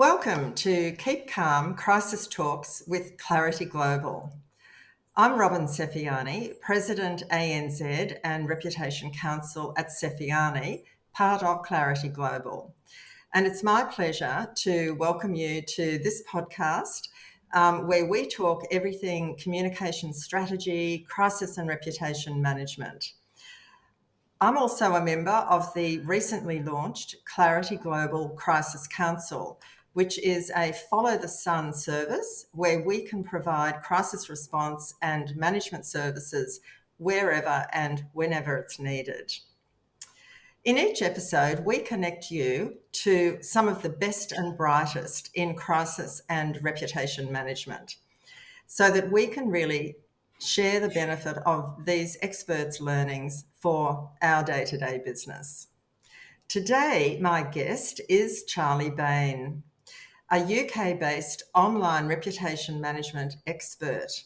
Welcome to Keep Calm Crisis Talks with Clarity Global. I'm Robyn Sefiani, President ANZ and Reputation Counsel at Sefiani, part of Clarity Global. And it's my pleasure to welcome you to this podcast where we talk everything communication strategy, crisis and reputation management. I'm also a member of the recently launched Clarity Global Crisis Council, which is a follow the sun service where we can provide crisis response and management services wherever and whenever it's needed. In each episode, we connect you to some of the best and brightest in crisis and reputation management so that we can really share the benefit of these experts' learnings for our day-to-day business. Today, my guest is Charlie Bain, a UK-based online reputation management expert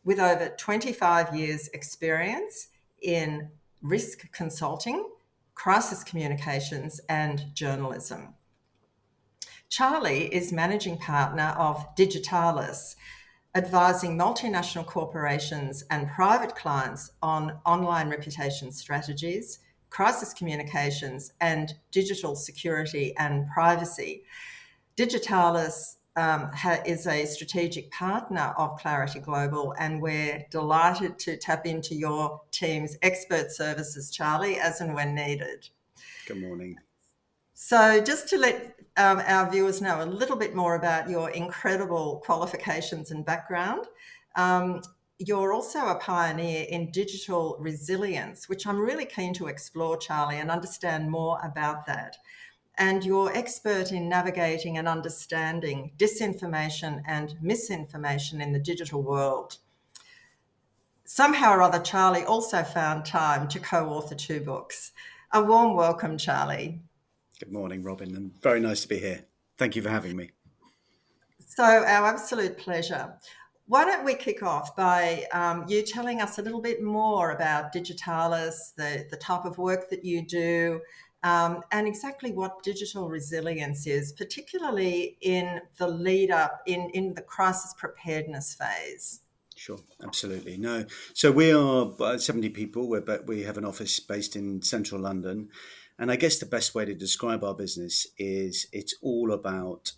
with over 25 years' experience in risk consulting, crisis communications, and journalism. Charlie is managing partner of Digitalis, advising multinational corporations and private clients on online reputation strategies, crisis communications, and digital security and privacy. Digitalis is a strategic partner of Clarity Global, and we're delighted to tap into your team's expert services, Charlie, as and when needed. Good morning. So just to let our viewers know a little bit more about your incredible qualifications and background, you're also a pioneer in digital resilience, which I'm really keen to explore, Charlie, and understand more about that. And you're expert in navigating and understanding disinformation and misinformation in the digital world. Somehow or other, Charlie also found time to co-author 2 books. A warm welcome, Charlie. Good morning, Robyn, and very nice to be here. Thank you for having me. So, our absolute pleasure. Why don't we kick off by you telling us a little bit more about Digitalis, the type of work that you do, and exactly what digital resilience is, particularly in the lead up, in the crisis preparedness phase. Sure, absolutely. No, so we are about 70 people. We have an office based in central London. And I guess the best way to describe our business is it's all about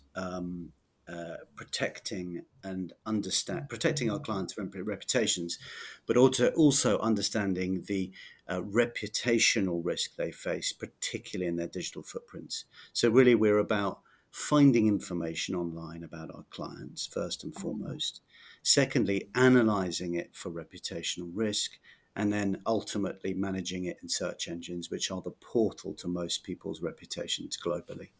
protecting our clients' reputations, but also understanding the reputational risk they face, particularly in their digital footprints. So really, we're about finding information online about our clients, first and foremost. Secondly, analysing it for reputational risk, and then ultimately managing it in search engines, which are the portal to most people's reputations globally.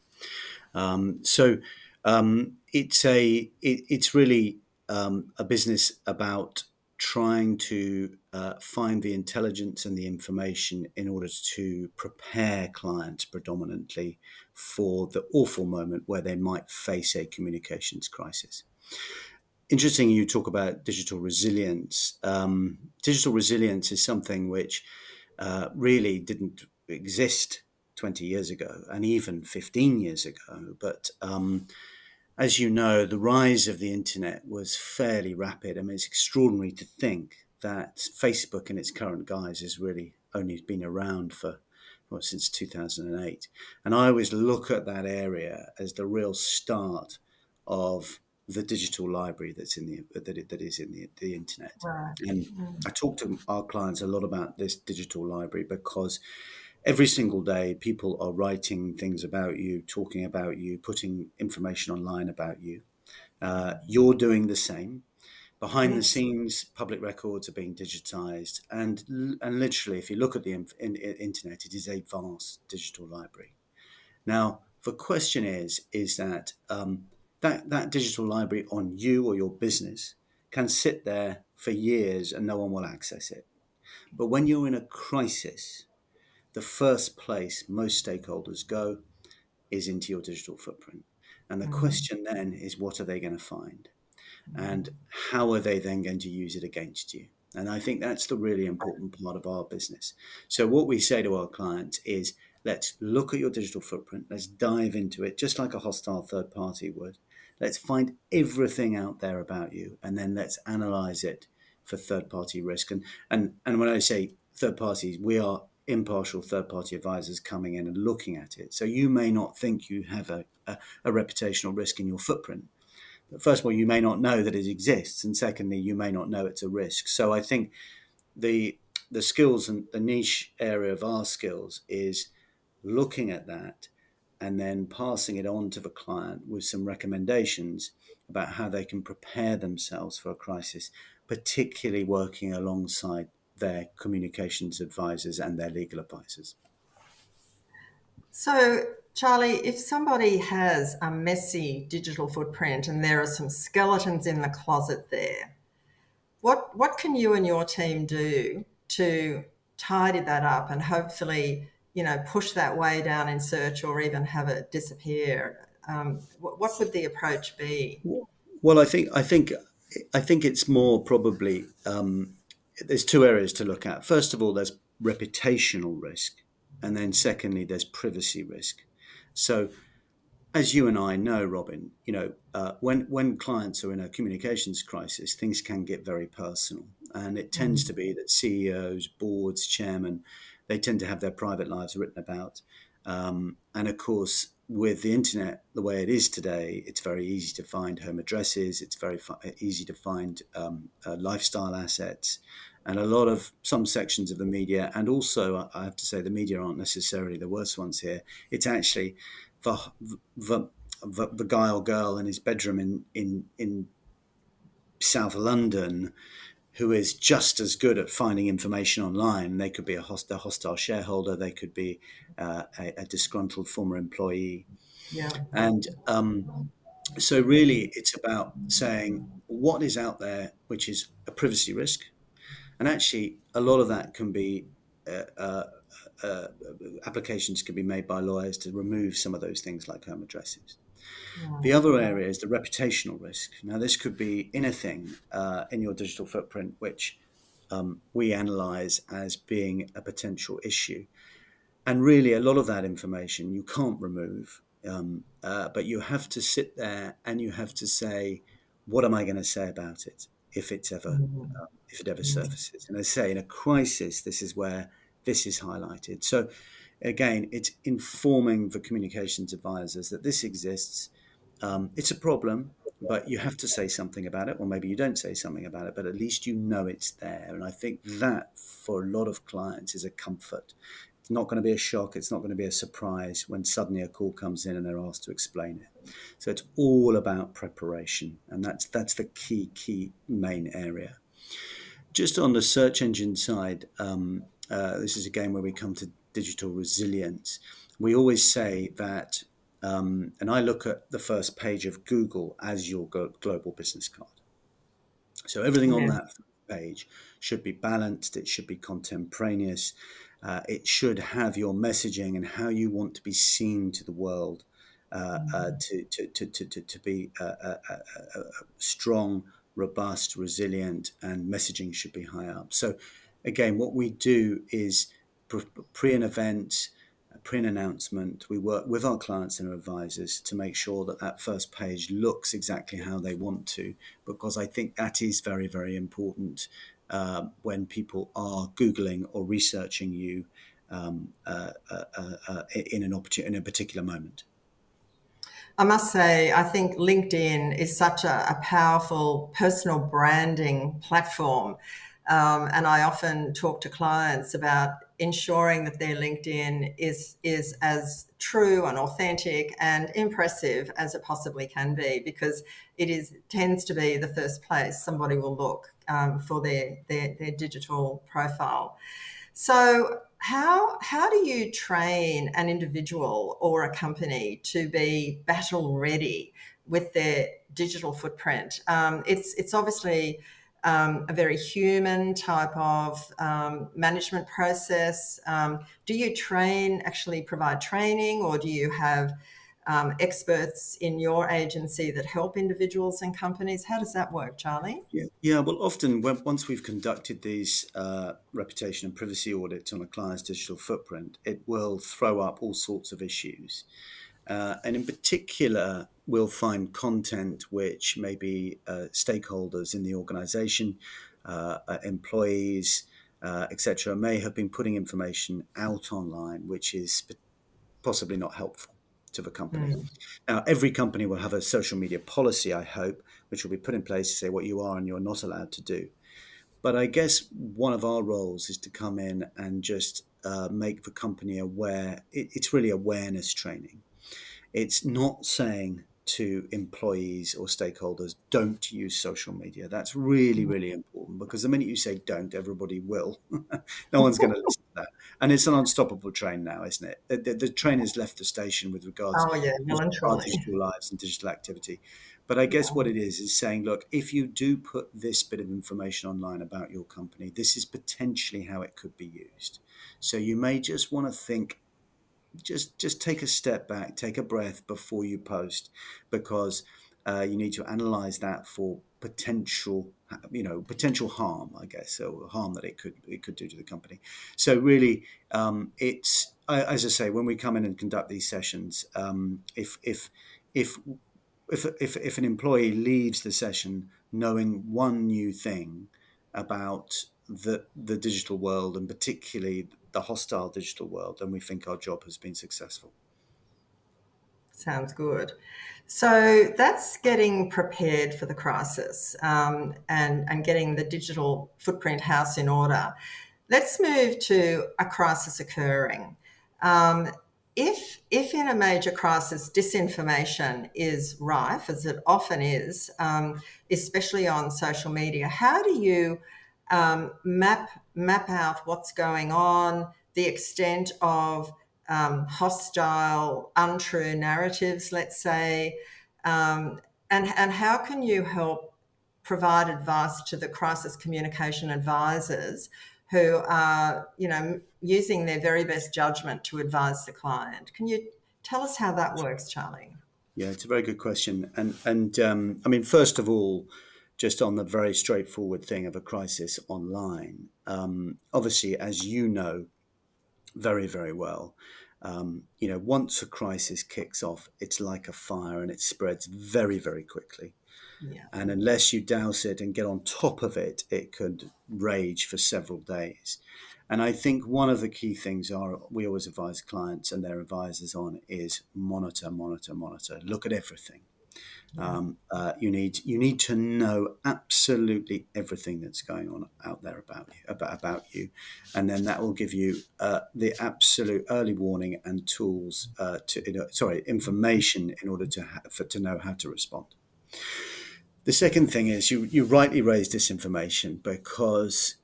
It's really a business about trying to find the intelligence and the information in order to prepare clients predominantly for the awful moment where they might face a communications crisis. Interesting you talk about digital resilience. Digital resilience is something which really didn't exist 20 years ago and even 15 years ago. But as you know, the rise of the internet was fairly rapid. I mean, it's extraordinary to think that Facebook in its current guise has really only been around since 2008. And I always look at that area as the real start of the digital library that is in the internet. Right. And I talk to our clients a lot about this digital library because every single day people are writing things about you, talking about you, putting information online about you. You're doing the same. Behind the scenes, public records are being digitized, and literally, if you look at the internet, it is a vast digital library. Now, the question is that that digital library on you or your business can sit there for years and no one will access it. But when you're in a crisis, the first place most stakeholders go is into your digital footprint. And the question then is, what are they going to find? And how are they then going to use it against you? And I think that's the really important part of our business. So what we say to our clients is, Let's look at your digital footprint. Let's dive into it, just like a hostile third party would. Let's find everything out there about you, and then let's analyze it for third party risk. And when I say third parties, we are impartial third party advisors coming in and looking at it. So you may not think you have a reputational risk in your footprint. But first of all, you may not know that it exists, and secondly, you may not know it's a risk. So I think the skills and the niche area of our skills is looking at that and then passing it on to the client with some recommendations about how they can prepare themselves for a crisis, particularly working alongside their communications advisors and their legal advisors. So, Charlie, if somebody has a messy digital footprint and there are some skeletons in the closet there, what can you and your team do to tidy that up and hopefully, push that way down in search or even have it disappear? What would the approach be? Well, I think it's more probably there's two areas to look at. First of all, there's reputational risk, and then secondly, there's privacy risk. So, as you and I know, Robyn, when clients are in a communications crisis, things can get very personal, and it tends to be that CEOs, boards, chairmen, they tend to have their private lives written about. And of course, with the internet the way it is today, it's very easy to find home addresses. It's very easy to find lifestyle assets, and some sections of the media, and also I have to say the media aren't necessarily the worst ones here. It's actually the guy or girl in his bedroom in South London who is just as good at finding information online. They could be a hostile shareholder. They could be a disgruntled former employee. Yeah. And so really it's about saying what is out there, which is a privacy risk. And actually a lot of that can be applications can be made by lawyers to remove some of those things like home addresses. The other area is the reputational risk. Now, this could be anything in your digital footprint which we analyze as being a potential issue. And really, a lot of that information you can't remove, but you have to sit there and you have to say, what am I going to say about it if it ever surfaces? And as I say, in a crisis, this is where this is highlighted. So again, it's informing the communications advisors that this exists. It's a problem, but you have to say something about it, or maybe you don't say something about it, but at least you know it's there. And I think that for a lot of clients is a comfort. It's not going to be a shock. It's not going to be a surprise when suddenly a call comes in and they're asked to explain it. So it's all about preparation, and that's the key main area. Just on the search engine side, this is again where we come to digital resilience. We always say that, and I look at the first page of Google as your global business card. So everything on that page should be balanced. It should be contemporaneous. It should have your messaging and how you want to be seen to the world, to be strong, robust, resilient, and messaging should be high up. So again, what we do is pre an event, pre an announcement, we work with our clients and our advisors to make sure that that first page looks exactly how they want to, because I think that is very, very important when people are Googling or researching you in a particular moment. I must say, I think LinkedIn is such a powerful personal branding platform. And I often talk to clients about ensuring that their LinkedIn is as true and authentic and impressive as it possibly can be, because tends to be the first place somebody will look for their digital profile. So how do you train an individual or a company to be battle ready with their digital footprint? It's obviously a very human type of management process. Do you actually provide training, or do you have experts in your agency that help individuals and companies? How does that work, Charlie? Yeah. Well, often once we've conducted these reputation and privacy audits on a client's digital footprint, it will throw up all sorts of issues. And in particular, we'll find content which maybe stakeholders in the organization, employees, etc., may have been putting information out online, which is possibly not helpful to the company. Now, every company will have a social media policy, I hope, which will be put in place to say what you are and you're not allowed to do. But I guess one of our roles is to come in and just make the company aware. It's really awareness training. It's not saying to employees or stakeholders, don't use social media. That's really, really important, because the minute you say don't, everybody will. No one's going to listen to that. And it's an unstoppable train now, isn't it? The train has left the station with regards Oh, yeah, well to and our truly. digital lives and digital activity. But I guess what it is saying, look, if you do put this bit of information online about your company, this is potentially how it could be used. So you may just want to think, just take a step back, take a breath before you post, because you need to analyze that for potential harm, I guess, or harm that it could do to the company. So really, it's as I say, when we come in and conduct these sessions, if if an employee leaves the session knowing one new thing about the digital world, and particularly the hostile digital world, then we think our job has been successful. Sounds good. So that's getting prepared for the crisis, and getting the digital footprint house in order. Let's move to a crisis occurring. Um, if in a major crisis disinformation is rife, as it often is, especially on social media, how do you map out what's going on, the extent of hostile, untrue narratives, let's say, and how can you help provide advice to the crisis communication advisors who are, using their very best judgment to advise the client? Can you tell us how that works, Charlie? Yeah, it's a very good question. And I mean, first of all, just on the very straightforward thing of a crisis online, obviously, as you know very, very well, once a crisis kicks off, it's like a fire and it spreads very, very quickly. Yeah. And unless you douse it and get on top of it, it could rage for several days. And I think one of the key things we always advise clients and their advisors on is monitor, monitor, monitor. Look at everything. You need to know absolutely everything that's going on out there about you, and then that will give you the absolute early warning and tools information in order to know how to respond. The second thing is you rightly raised disinformation, because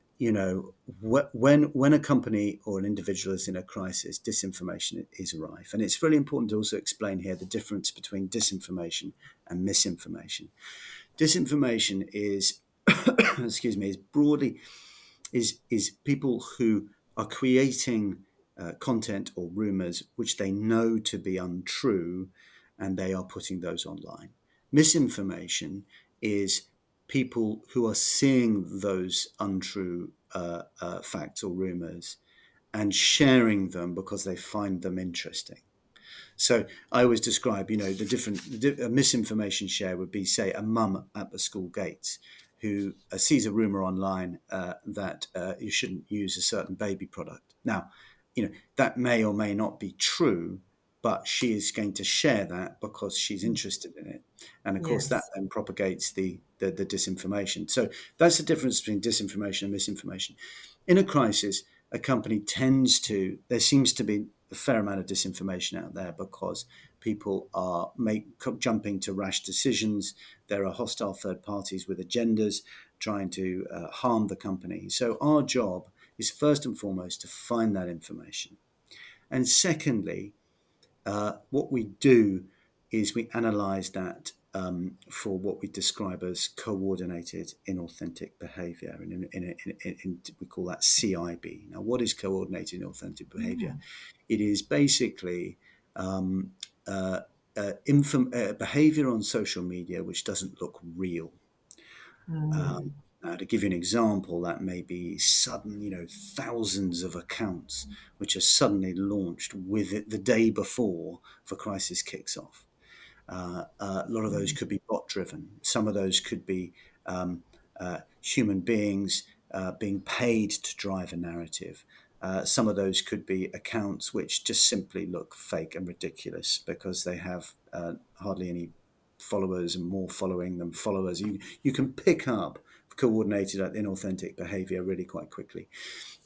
when a company or an individual is in a crisis, disinformation is rife. And it's really important to also explain here the difference between disinformation and misinformation. Disinformation is excuse me, is broadly is people who are creating content or rumors which they know to be untrue, and they are putting those online. Misinformation is people who are seeing those untrue facts or rumors and sharing them because they find them interesting. So I always describe, a misinformation share would be, say, a mum at the school gates who sees a rumor online that you shouldn't use a certain baby product. Now, that may or may not be true, but she is going to share that because she's interested in it. And of course, that Yes. then propagates the disinformation. So that's the difference between disinformation and misinformation. In a crisis, a company there seems to be a fair amount of disinformation out there because people are jumping to rash decisions. There are hostile third parties with agendas trying to harm the company. So our job is first and foremost to find that information. And secondly, what we do is we analyze that for what we describe as coordinated inauthentic behavior. We call that CIB. Now, what is coordinated inauthentic behavior? It is basically behavior on social media which doesn't look real. To give you an example, that may be sudden, thousands of accounts which are suddenly launched with it the day before the crisis kicks off. A lot of those could be bot driven. Some of those could be human beings being paid to drive a narrative. Some of those could be accounts which just simply look fake and ridiculous because they have hardly any followers and more following than followers. You can pick up coordinated inauthentic behavior really quite quickly.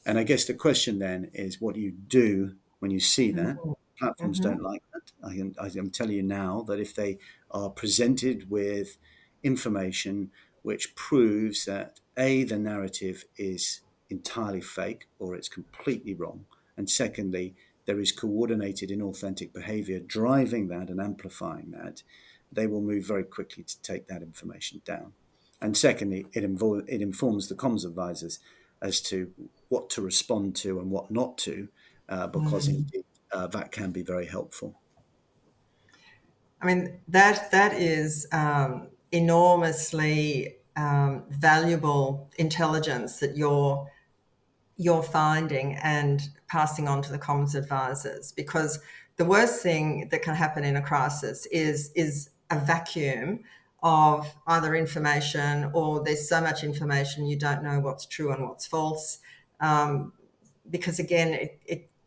And I guess the question then is, what do you do when you see that? Platforms don't like that. I'm telling you now that if they are presented with information which proves that A, the narrative is entirely fake or it's completely wrong, and secondly, there is coordinated inauthentic behavior driving that and amplifying that, they will move very quickly to take that information down. And secondly, it informs the comms advisors as to what to respond to and what not to, because indeed that can be very helpful. I mean, that is enormously valuable intelligence that you're finding and passing on to the comms advisors, because the worst thing that can happen in a crisis is a vacuum of either information, or there's so much information you don't know what's true and what's false. Because again,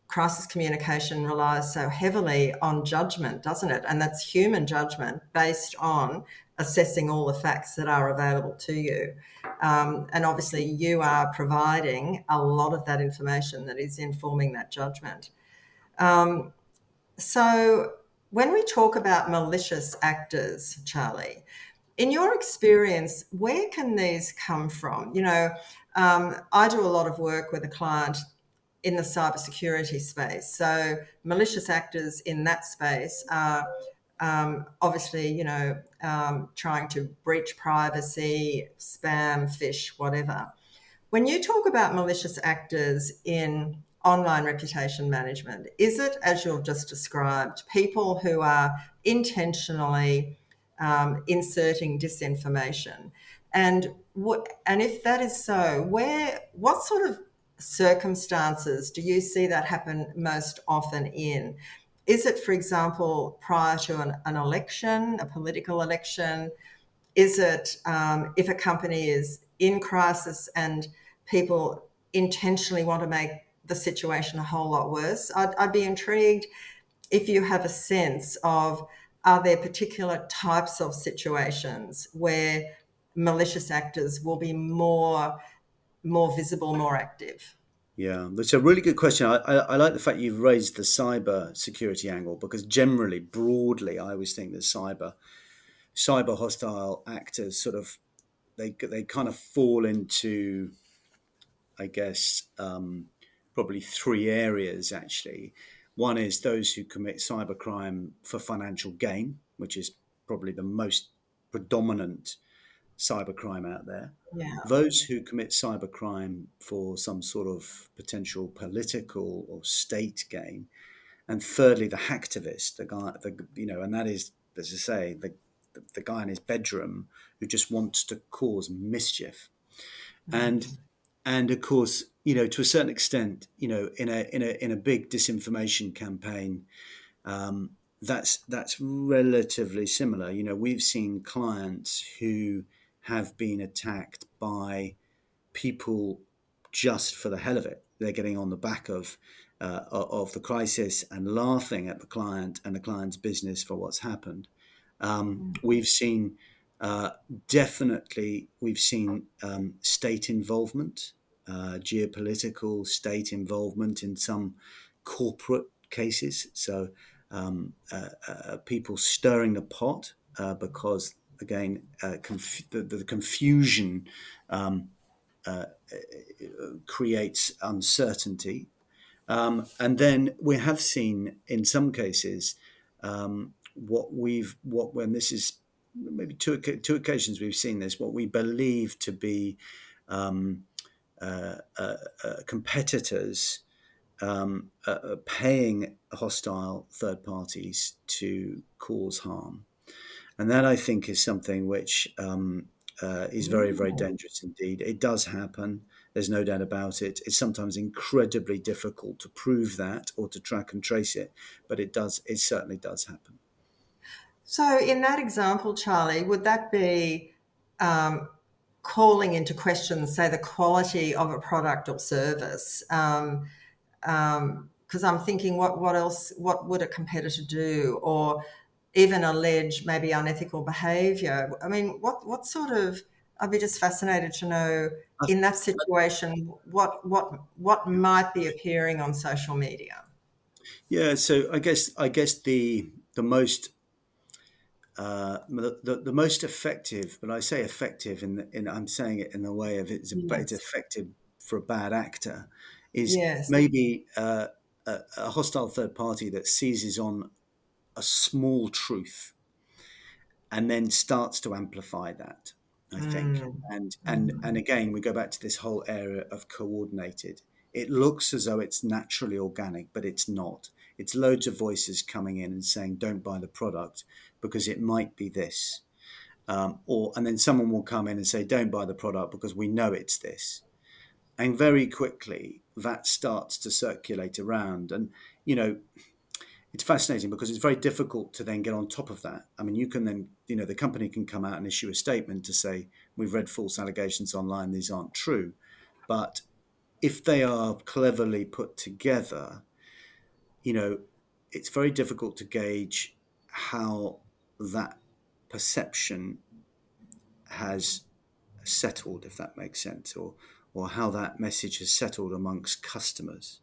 crisis communication relies so heavily on judgment, doesn't it? And that's human judgment based on assessing all the facts that are available to you. And obviously you are providing a lot of that information that is informing that judgment. So when we talk about malicious actors, Charlie, in your experience, where can these come from? I do a lot of work with a client in the cybersecurity space. So malicious actors in that space are obviously, trying to breach privacy, spam, phish, whatever. When you talk about malicious actors in online reputation management, is it, as you've just described, people who are intentionally inserting disinformation? And if that is so, what sort of circumstances do you see that happen most often in? Is it, for example, prior to an election, a political election? Is it if a company is in crisis and people intentionally want to make the situation a whole lot worse? I'd be intrigued if you have a sense of, are there particular types of situations where malicious actors will be more visible, more active? Yeah, that's a really good question. I like the fact you've raised the cyber security angle, because generally, broadly, I always think that cyber hostile actors sort of they kind of fall into, I guess, probably three areas actually. One is those who commit cybercrime for financial gain, which is probably the most predominant cybercrime out there. Yeah. Those who commit cybercrime for some sort of potential political or state gain, and thirdly, the hacktivist, the guy, and that is, as I say, the guy in his bedroom who just wants to cause mischief, and of course, to a certain extent, in a big disinformation campaign, that's relatively similar. We've seen clients who have been attacked by people just for the hell of it. They're getting on the back of the crisis and laughing at the client and the client's business for what's happened. We've seen state involvement, geopolitical state involvement in some corporate cases. So people stirring the pot because, again, the confusion creates uncertainty. And then we have seen in some cases when this is maybe two occasions we've seen this, what we believe to be competitors paying hostile third parties to cause harm. And that, I think, is something which is very, very Mm. dangerous indeed. It does happen. There's no doubt about it. It's sometimes incredibly difficult to prove that or to track and trace it, but it does. It certainly does happen. So, in that example, Charlie, would that be um, calling into question, say, the quality of a product or service? Because I'm thinking, what else? What would a competitor do, or even allege maybe unethical behaviour? I mean, what sort of? I'd be just fascinated to know I, in that situation what might be appearing on social media. yeah. So I guess the most the most effective, but I say effective in I'm saying it in the way of it's Yes. effective for a bad actor, is Yes. maybe a hostile third party that seizes on a small truth and then starts to amplify that, I think. Mm. And again, we go back to this whole area of coordinated. It looks as though it's naturally organic, but it's not. It's loads of voices coming in and saying, don't buy the product because it might be this. And then someone will come in and say, don't buy the product because we know it's this. And very quickly that starts to circulate around. And, you know, it's fascinating because it's very difficult to then get on top of that. I mean, you can then, the company can come out and issue a statement to say, we've read false allegations online, these aren't true. But if they are cleverly put together, you know, it's very difficult to gauge how that perception has settled, if that makes sense, or how that message has settled amongst customers.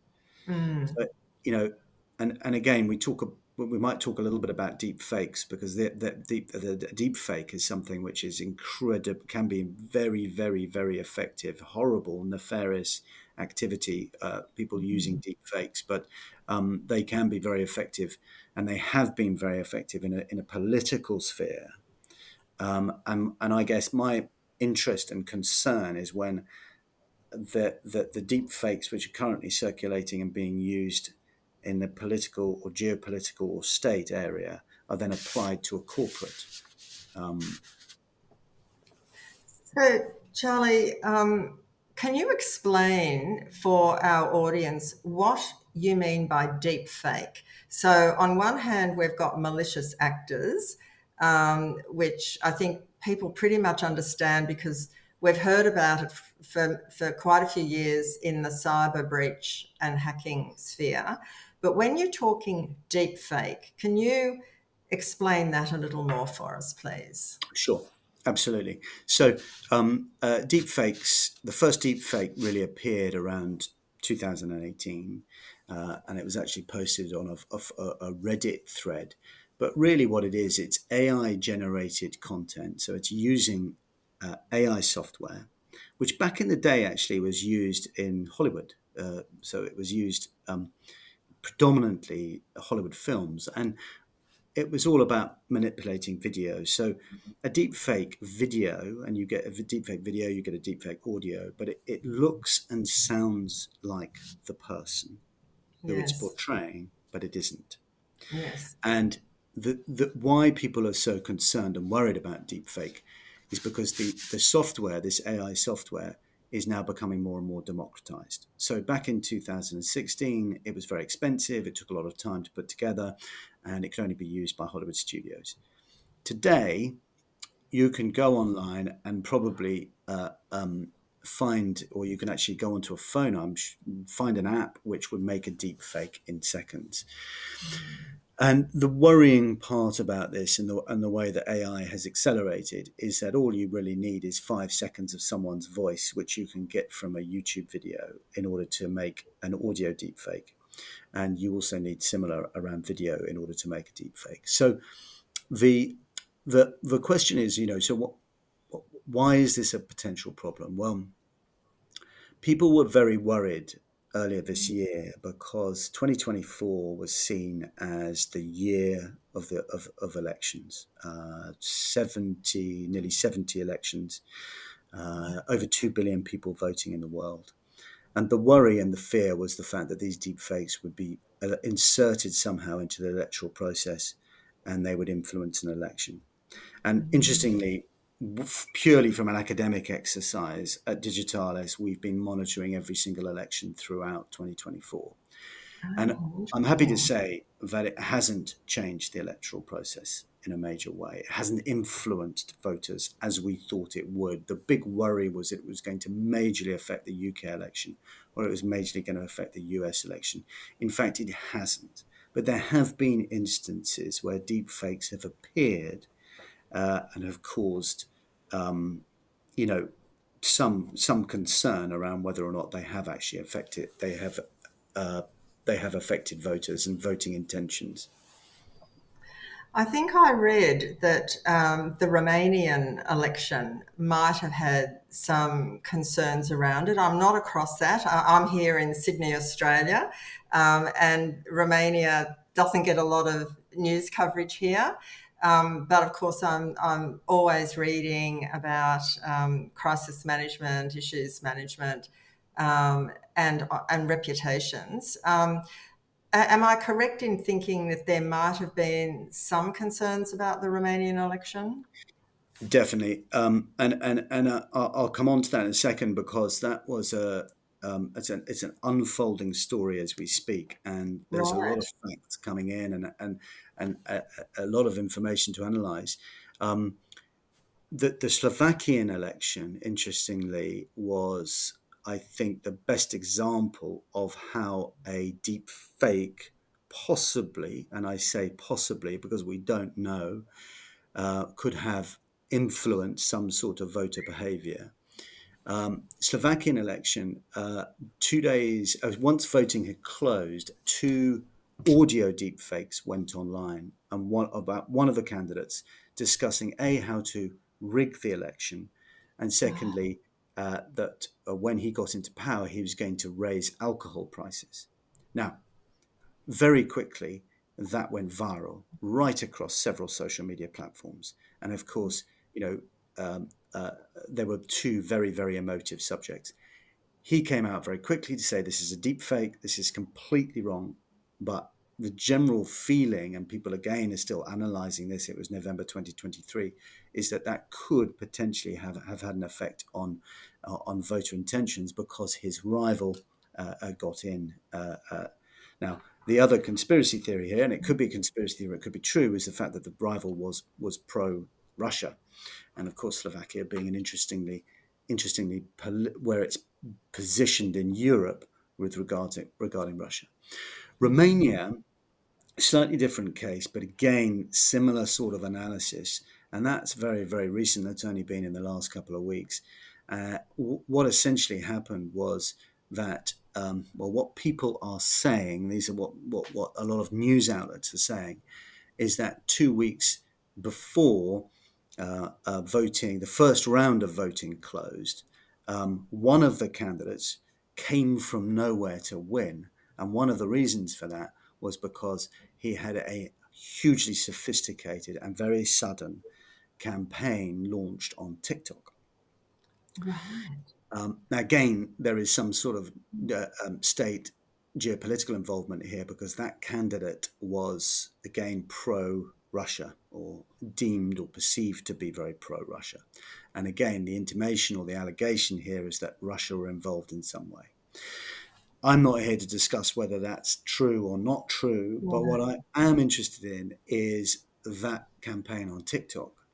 Mm. So, you know, and again, we might talk a little bit about deep fakes because the deep fake is something which is incredible, can be very, very, very effective, horrible, nefarious activity. People using deep fakes, but they can be very effective, and they have been very effective in a political sphere. And I guess my interest and concern is when the deep fakes which are currently circulating and being used in the political or geopolitical or state area are then applied to a corporate. Um, So, Charlie, can you explain for our audience what you mean by deep fake? So, on one hand, we've got malicious actors, which I think people pretty much understand because we've heard about it for quite a few years in the cyber breach and hacking sphere. But when you're talking deep fake, can you explain that a little more for us, please? sure, absolutely. So deep fakes, the first deep fake really appeared around 2018, and it was actually posted on a Reddit thread. But really, what it is, it's AI generated content. So it's using AI software, which back in the day actually was used in Hollywood. So it was used predominantly Hollywood films, and it was all about manipulating video. So a deep fake video, and you get a deep fake video, you get a deep fake audio, but it looks and sounds like the person who it's Yes, portraying, but it isn't. yes, And why people are so concerned and worried about deepfake is because the software, this AI software, is now becoming more and more democratized. So back in 2016, it was very expensive. It took a lot of time to put together, and it could only be used by Hollywood studios. Today, you can go online and probably find, or you can actually go onto a phone, find an app which would make a deep fake in seconds. And the worrying part about this and the way that AI has accelerated is that all you really need is 5 seconds of someone's voice, which you can get from a YouTube video in order to make an audio deepfake. And you also need similar around video in order to make a deepfake. So the the question is, so why is this a potential problem? Well, people were very worried earlier this year because 2024 was seen as the year of elections. 70, nearly 70 elections, over 2 billion people voting in the world. And the worry and the fear was the fact that these deepfakes would be inserted somehow into the electoral process and they would influence an election. And interestingly, purely from an academic exercise at Digitalis, we've been monitoring every single election throughout 2024. And Oh, I'm happy to interesting. say that it hasn't changed the electoral process in a major way. It hasn't influenced voters as we thought it would. The big worry was it was going to majorly affect the UK election, or it was majorly going to affect the US election. In fact, it hasn't. But there have been instances where deepfakes have appeared and have caused, you know, some concern around whether or not they have actually affected uh, they have affected voters and voting intentions. I think I read that the Romanian election might have had some concerns around it. I'm not across that. I'm here in Sydney, Australia, and Romania doesn't get a lot of news coverage here. But of course, I'm always reading about crisis management, issues management, and reputations. Am I correct in thinking that there might have been some concerns about the Romanian election? Definitely, and I'll come on to that in a second because that was it's an unfolding story as we speak, and there's a lot Right. of facts coming in and a lot of information to analyse. Um, the Slovakian election, interestingly, was, I think, the best example of how a deep fake possibly, and I say possibly because we don't know, could have influenced some sort of voter behaviour. Slovakian election, 2 days, once voting had closed, two audio deepfakes went online, and one of the candidates discussing how to rig the election, and secondly, that when he got into power, he was going to raise alcohol prices. Now, very quickly, that went viral right across several social media platforms, and of course, you know, um, uh, there were two very, very emotive subjects. He came out very quickly to say this is a deep fake, this is completely wrong. But the general feeling, and people again are still analysing this, it was November 2023, is that that could potentially have had an effect on voter intentions because his rival got in. Now, the other conspiracy theory here, and it could be a conspiracy theory, it could be true, is the fact that the rival was pro-Russia, and of course Slovakia being an interestingly where it's positioned in Europe with regarding Russia. Romania, slightly different case, but again similar sort of analysis, and that's very, very recent. That's only been in the last couple of weeks. What essentially happened was that well, what people are saying, these are what a lot of news outlets are saying, is that 2 weeks before voting, the first round of voting closed, one of the candidates came from nowhere to win. And one of the reasons for that was because he had a hugely sophisticated and very sudden campaign launched on TikTok. Right. Now, again, there is some sort of state geopolitical involvement here because that candidate was, again, pro Russia or deemed or perceived to be very pro Russia. And again, the intimation or the allegation here is that Russia were involved in some way. I'm not here to discuss whether that's true or not true, but Right. what I am interested in is that campaign on TikTok.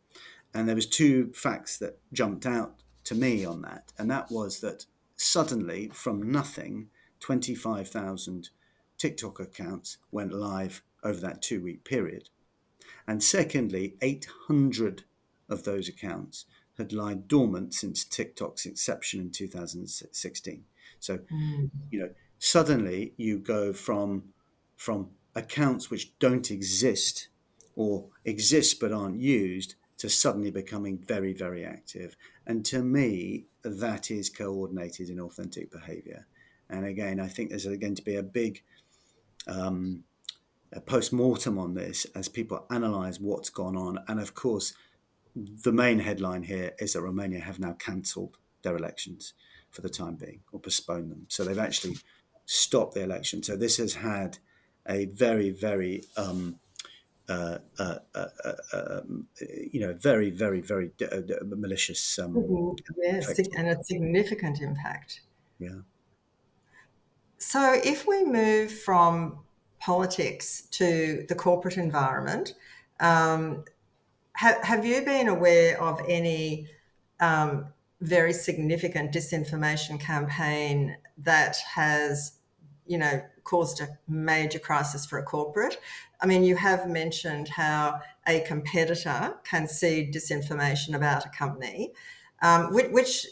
And there was two facts that jumped out to me on that, and that was that suddenly, from nothing, 25,000 TikTok accounts went live over that 2 week period. And secondly, 800 of those accounts had lied dormant since TikTok's inception in 2016. So, Mm. suddenly you go from accounts which don't exist or exist but aren't used to suddenly becoming very, very active. And to me, that is coordinated in authentic behavior. And again, I think there's going to be a big a post-mortem on this as people analyze what's gone on. And of course, the main headline here is that Romania have now cancelled their elections for the time being, or postponed them. So they've actually stopped the election. So this has had a very, very very, very, very malicious Yes, effect. and a significant impact. Yeah. So if we move from politics to the corporate environment, um, have you been aware of any very significant disinformation campaign that has, caused a major crisis for a corporate? I mean, you have mentioned how a competitor can seed disinformation about a company, which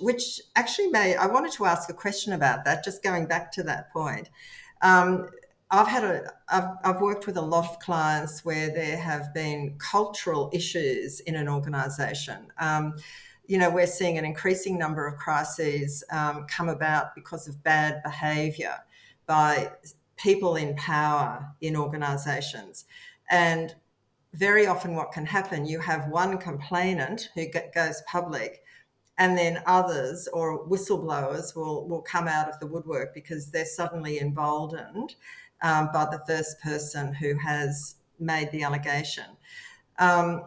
actually I wanted to ask a question about that, just going back to that point. Um, I've worked with a lot of clients where there have been cultural issues in an organisation. We're seeing an increasing number of crises come about because of bad behaviour by people in power in organisations. And very often what can happen, you have one complainant who goes public, and then others or whistleblowers will come out of the woodwork because they're suddenly emboldened by the first person who has made the allegation. And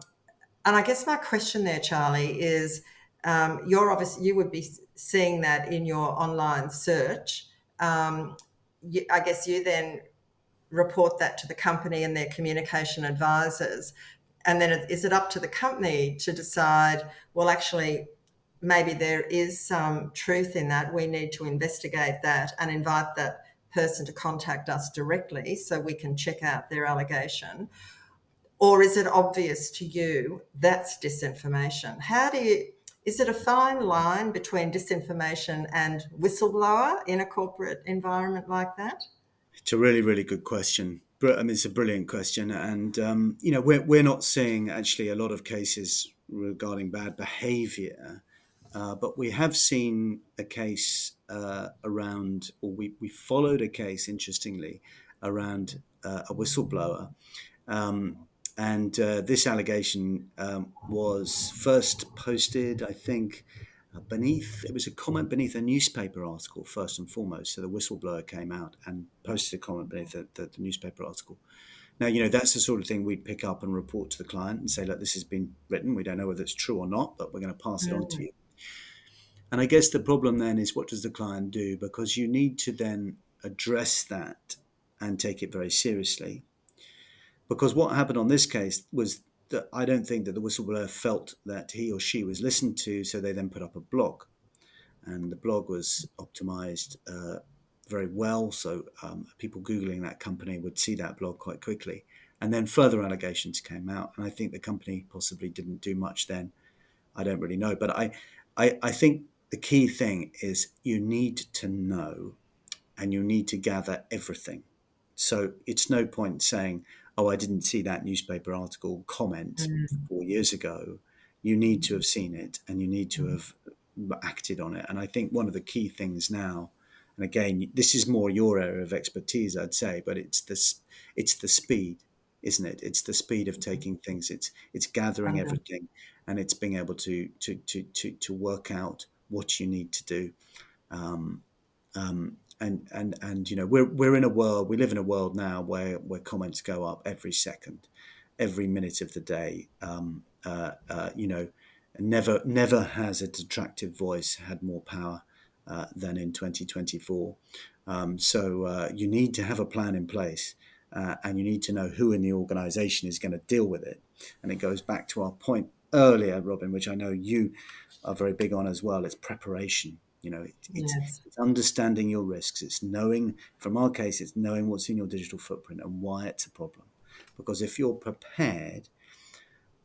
I guess my question there, Charlie, is you would be seeing that in your online search. I guess you then report that to the company and their communication advisors. And then is it up to the company to decide, well, actually, maybe there is some truth in that. We need to investigate that and invite that person to contact us directly so we can check out their allegation? Or is it obvious to you that's disinformation? Is it a fine line between disinformation and whistleblower in a corporate environment like that? It's a really, really good question. I mean, it's a brilliant question, and we're not seeing actually a lot of cases regarding bad behaviour, but we have seen a case around, or we followed a case, interestingly, around a whistleblower. And this allegation was first posted, I think, it was a comment beneath a newspaper article, first and foremost. So the whistleblower came out and posted a comment beneath the newspaper article. Now, that's the sort of thing we'd pick up and report to the client and say, look, this has been written. We don't know whether it's true or not, but we're going to pass it on to you. And I guess the problem then is, what does the client do? Because you need to then address that and take it very seriously. Because what happened on this case was that I don't think that the whistleblower felt that he or she was listened to, so they then put up a blog. And the blog was optimized very well, so people Googling that company would see that blog quite quickly. And then further allegations came out, and I think the company possibly didn't do much then. I don't really know. But I think the key thing is you need to know, and you need to gather everything. So it's no point saying, oh, I didn't see that newspaper article comment 4 years ago. You need to have seen it, and you need to have acted on it. And I think one of the key things now, and again, this is more your area of expertise, I'd say, but it's the speed, isn't it? It's the speed of taking things. It's gathering everything, and it's being able to work out what you need to do. And we're in a world, we live in a world now where comments go up every second, every minute of the day. Never has a detractive voice had more power than in 2024. So you need to have a plan in place, and you need to know who in the organisation is going to deal with it. And it goes back to our point earlier, Robyn, which I know you are very big on as well. It's preparation. It's understanding your risks. It's knowing, from our case, it's knowing what's in your digital footprint and why it's a problem. Because if you're prepared,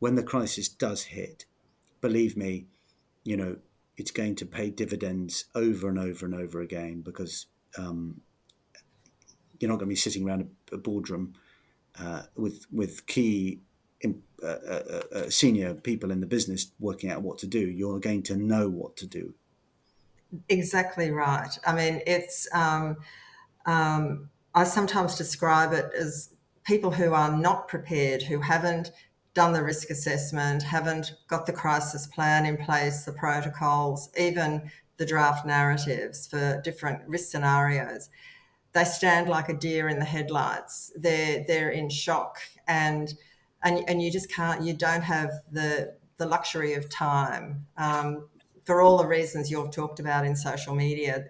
when the crisis does hit, believe me, it's going to pay dividends over and over and over again, because you're not going to be sitting around a boardroom with key senior people in the business working out what to do. You're going to know what to do. Exactly right. I mean, it's I sometimes describe it as people who are not prepared, who haven't done the risk assessment, haven't got the crisis plan in place, the protocols, even the draft narratives for different risk scenarios, they stand like a deer in the headlights. They're in shock, and you just can't. You don't have the luxury of time. For all the reasons you've talked about in social media,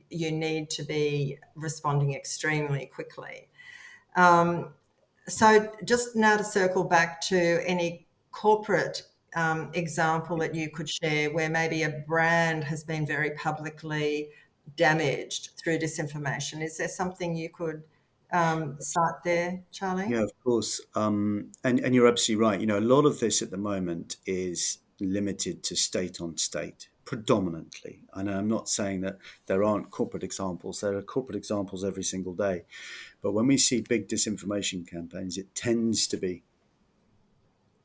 you need to be responding extremely quickly. So just now to circle back to any corporate example that you could share where maybe a brand has been very publicly damaged through disinformation. Is there something you could cite there, Charlie? Yeah, of course. And you're absolutely right. A lot of this at the moment is limited to state on state, predominantly. And I'm not saying that there aren't corporate examples. There are corporate examples every single day. But when we see big disinformation campaigns, it tends to be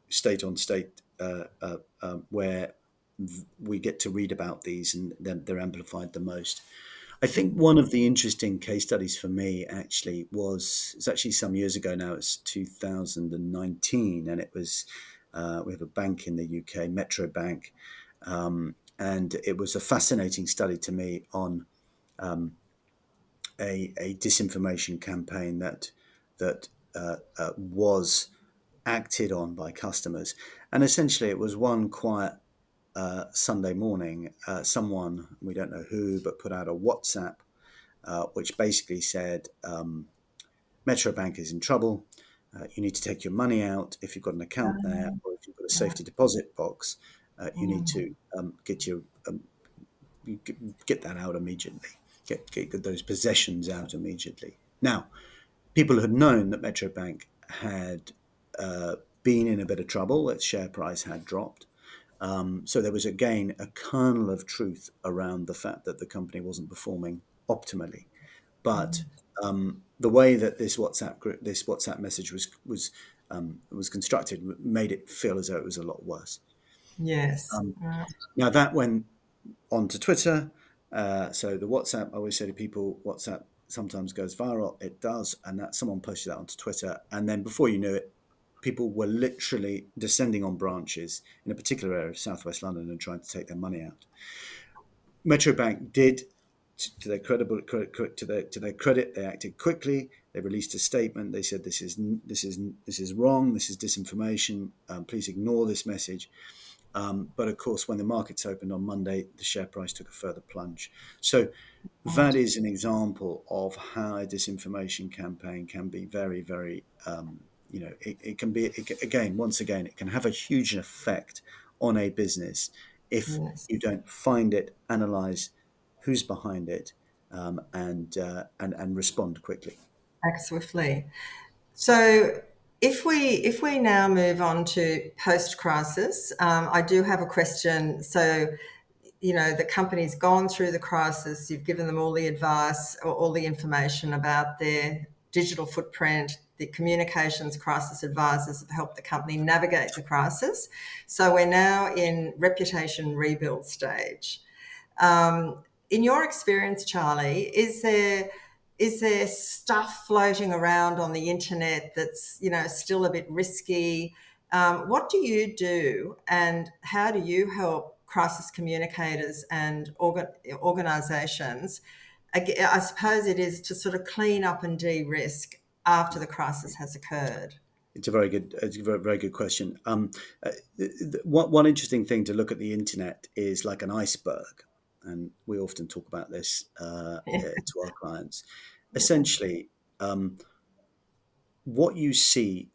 state on state where we get to read about these, and they're amplified the most. I think one of the interesting case studies for me it's actually some years ago now. It's 2019, and it was we have a bank in the UK, Metro Bank, and it was a fascinating study to me on a disinformation campaign that was acted on by customers, and essentially it was one quiet Sunday morning, someone, we don't know who, but put out a WhatsApp which basically said, Metro Bank is in trouble. You need to take your money out if you've got an account there, or if you've got a safety deposit box. You need to get that out immediately. Get those possessions out immediately. Now, people had known that Metro Bank had been in a bit of trouble. Its share price had dropped. So there was, again, a kernel of truth around the fact that the company wasn't performing optimally. But the way that this WhatsApp message was constructed made it feel as though it was a lot worse. Yes. Now that went onto Twitter. So the WhatsApp, I always say to people, WhatsApp sometimes goes viral. It does, and that someone posted that onto Twitter, and then before you knew it, people were literally descending on branches in a particular area of southwest London and trying to take their money out. Metro Bank did, to their credit, they acted quickly. They released a statement. They said, "This is wrong. This is disinformation. Please ignore this message." But of course, when the markets opened on Monday, the share price took a further plunge. So that is an example of how a disinformation campaign can be very, very, it can be, once again, it can have a huge effect on a business if Yes. you don't find it, analyze who's behind it, and respond quickly. Act swiftly. So if we now move on to post-crisis, I do have a question. So, the company's gone through the crisis. You've given them all the advice or all the information about their digital footprint. The communications crisis advisors have helped the company navigate the crisis. So we're now in reputation rebuild stage. In your experience, Charlie, is there stuff floating around on the internet that's still a bit risky? What do you do, and how do you help crisis communicators and organisations? I suppose it is to sort of clean up and de-risk after the crisis has occurred. It's a very good question. One interesting thing to look at the internet is like an iceberg, and we often talk about this to our clients. Essentially, what you see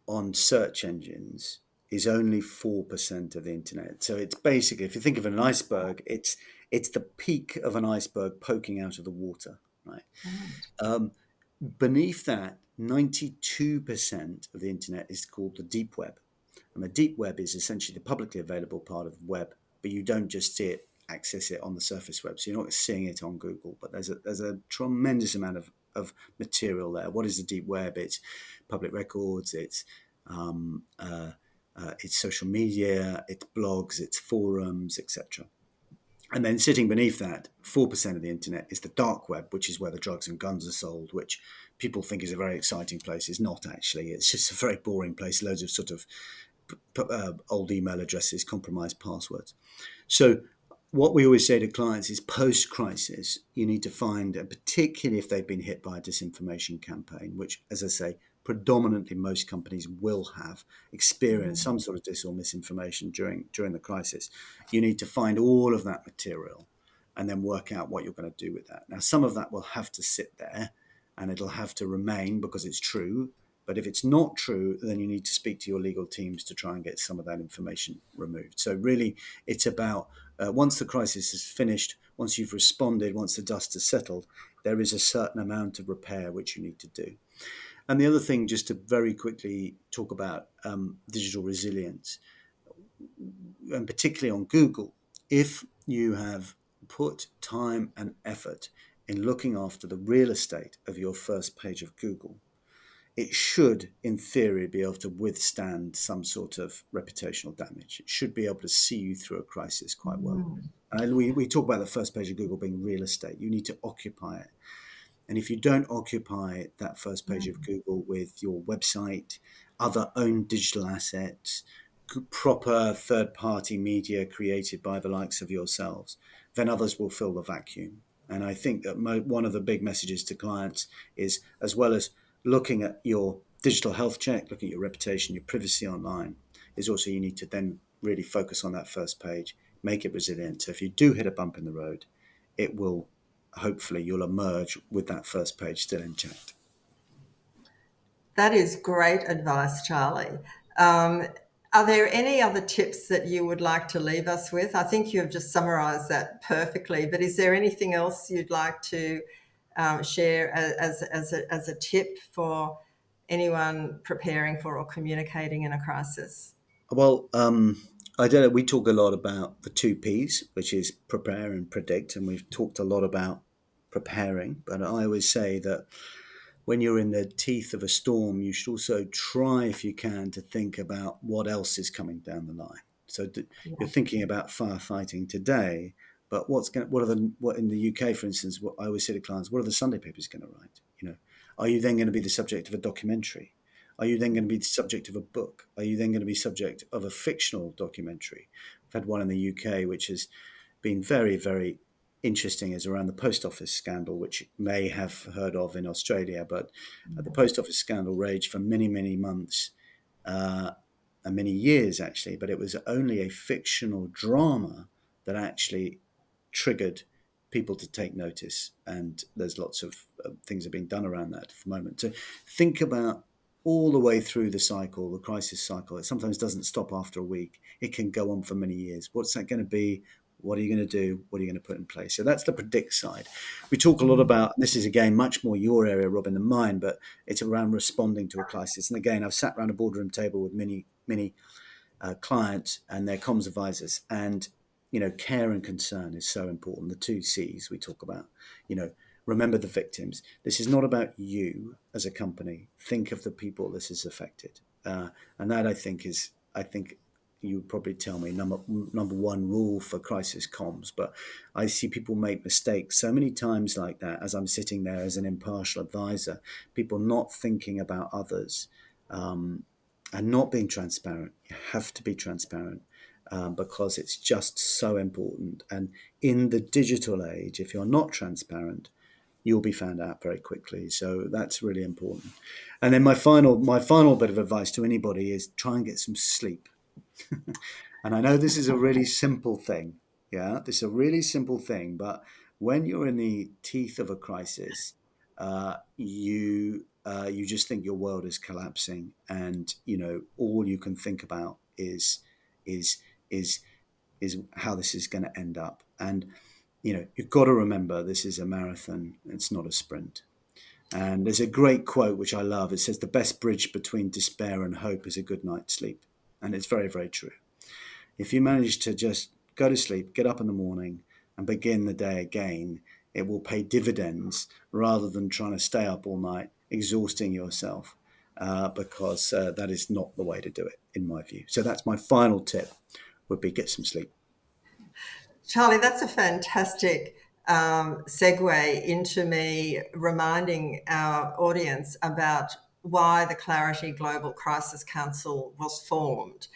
on search engines is only 4% of the internet. So it's basically, if you think of an iceberg, it's the peak of an iceberg poking out of the water, right? Beneath that, 92% of the internet is called the deep web. And the deep web is essentially the publicly available part of the web, but you don't just access it on the surface web. So you're not seeing it on Google, but there's a tremendous amount of material there. What is the deep web? It's public records, it's social media, it's blogs, it's forums, etc. And then sitting beneath that, 4% of the internet is the dark web, which is where the drugs and guns are sold, which people think is a very exciting place. It's not actually. It's just a very boring place, loads of sort of old email addresses, compromised passwords. So what we always say to clients is post-crisis, you need to find, and particularly if they've been hit by a disinformation campaign, which, as I say, predominantly most companies will have experienced some sort of dis or misinformation during the crisis. You need to find all of that material and then work out what you're going to do with that. Now, some of that will have to sit there and it'll have to remain because it's true. But if it's not true, then you need to speak to your legal teams to try and get some of that information removed. So really, it's about once the crisis is finished, once you've responded, once the dust has settled, there is a certain amount of repair which you need to do. And the other thing, just to very quickly talk about digital resilience, and particularly on Google, if you have put time and effort in looking after the real estate of your first page of Google, it should, in theory, be able to withstand some sort of reputational damage. It should be able to see you through a crisis quite well. And we talk about the first page of Google being real estate. You need to occupy it. And if you don't occupy that first page of Google with your website, other owned digital assets, proper third-party media created by the likes of yourselves, then others will fill the vacuum. And I think that one of the big messages to clients is, as well as looking at your digital health check, looking at your reputation, your privacy online, is also you need to then really focus on that first page, make it resilient. So if you do hit a bump in the road, it will, hopefully, you'll emerge with that first page still intact. That is great advice, Charlie. Are there any other tips that you would like to leave us with? I think you have just summarised that perfectly, but is there anything else you'd like to share as a tip for anyone preparing for or communicating in a crisis? Well, I don't know. We talk a lot about the two P's, which is prepare and predict, and we've talked a lot about preparing. But I always say that when you're in the teeth of a storm, you should also try, if you can, to think about what else is coming down the line. So you're thinking about firefighting today, but what in the UK, for instance, what I always say to clients, what are the Sunday papers going to write? Are you then going to be the subject of a documentary? Are you then going to be the subject of a book? Are you then going to be subject of a fictional documentary? I've had one in the UK which has been very, very interesting, is around the post office scandal, which you may have heard of in Australia. But the post office scandal raged for many, many months and many years, actually. But it was only a fictional drama that actually triggered people to take notice. And there's lots of things that are being done around that at the moment. So think about all the way through the cycle, the crisis cycle. It sometimes doesn't stop after a week. It can go on for many years. What's that going to be? What are you going to do? What are you going to put in place? So that's the predict side. We talk a lot about, this is again much more your area, Robyn, than mine, but it's around responding to a crisis. And again, I've sat around a boardroom table with many clients and their comms advisors, and care and concern is so important. The two C's we talk about. Remember the victims. This is not about you as a company. Think of the people this has affected, and that I think you would probably tell me number one rule for crisis comms. But I see people make mistakes so many times like that as I'm sitting there as an impartial advisor, people not thinking about others and not being transparent. You have to be transparent because it's just so important. And in the digital age, if you're not transparent, you'll be found out very quickly. So that's really important. And then my final bit of advice to anybody is try and get some sleep. And I know this is a really simple thing. Yeah, this is a really simple thing. But when you're in the teeth of a crisis, you just think your world is collapsing, and all you can think about is how this is going to end up. And you've got to remember this is a marathon. It's not a sprint. And there's a great quote which I love. It says, "The best bridge between despair and hope is a good night's sleep." And it's very, very true. If you manage to just go to sleep, get up in the morning and begin the day again, it will pay dividends rather than trying to stay up all night, exhausting yourself, because that is not the way to do it, in my view. So that's my final tip, would be get some sleep. Charlie, that's a fantastic segue into me reminding our audience about why the Clarity Global Crisis Council was formed.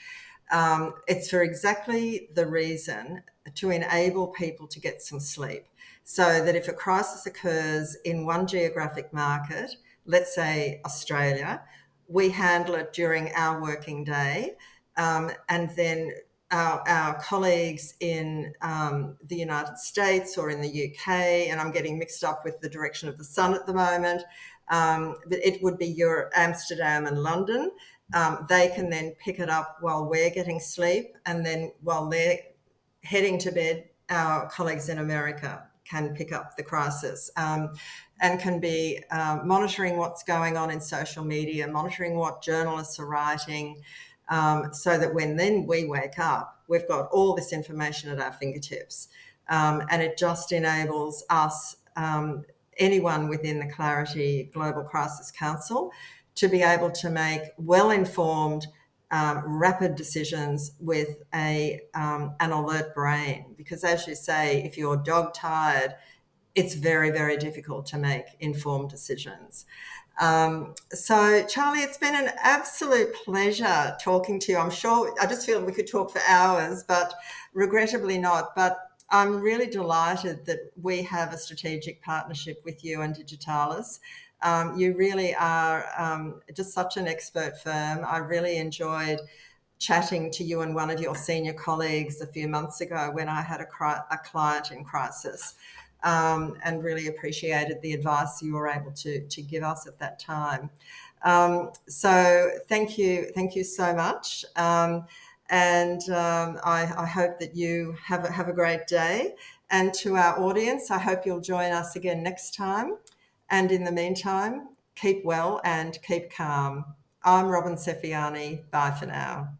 It's for exactly the reason to enable people to get some sleep, so that if a crisis occurs in one geographic market, let's say Australia, we handle it during our working day, and then our colleagues in the United States or in the UK, and I'm getting mixed up with the direction of the sun at the moment, but it would be Europe, Amsterdam and London. They can then pick it up while we're getting sleep, and then while they're heading to bed, our colleagues in America can pick up the crisis, and can be monitoring what's going on in social media, monitoring what journalists are writing, so that when then we wake up, we've got all this information at our fingertips. And it just enables us, anyone within the Clarity Global Crisis Council, to be able to make well-informed, rapid decisions with an alert brain. Because as you say, if you're dog-tired, it's very, very difficult to make informed decisions. So, Charlie, it's been an absolute pleasure talking to you. I'm sure, I just feel we could talk for hours, but regrettably not. But I'm really delighted that we have a strategic partnership with you and Digitalis. You really are just such an expert firm. I really enjoyed chatting to you and one of your senior colleagues a few months ago when I had a client in crisis, and really appreciated the advice you were able to give us at that time. So thank you so much. I hope that you have a great day. And to our audience, I hope you'll join us again next time. And in the meantime, keep well and keep calm. I'm Robyn Sefiani. Bye for now.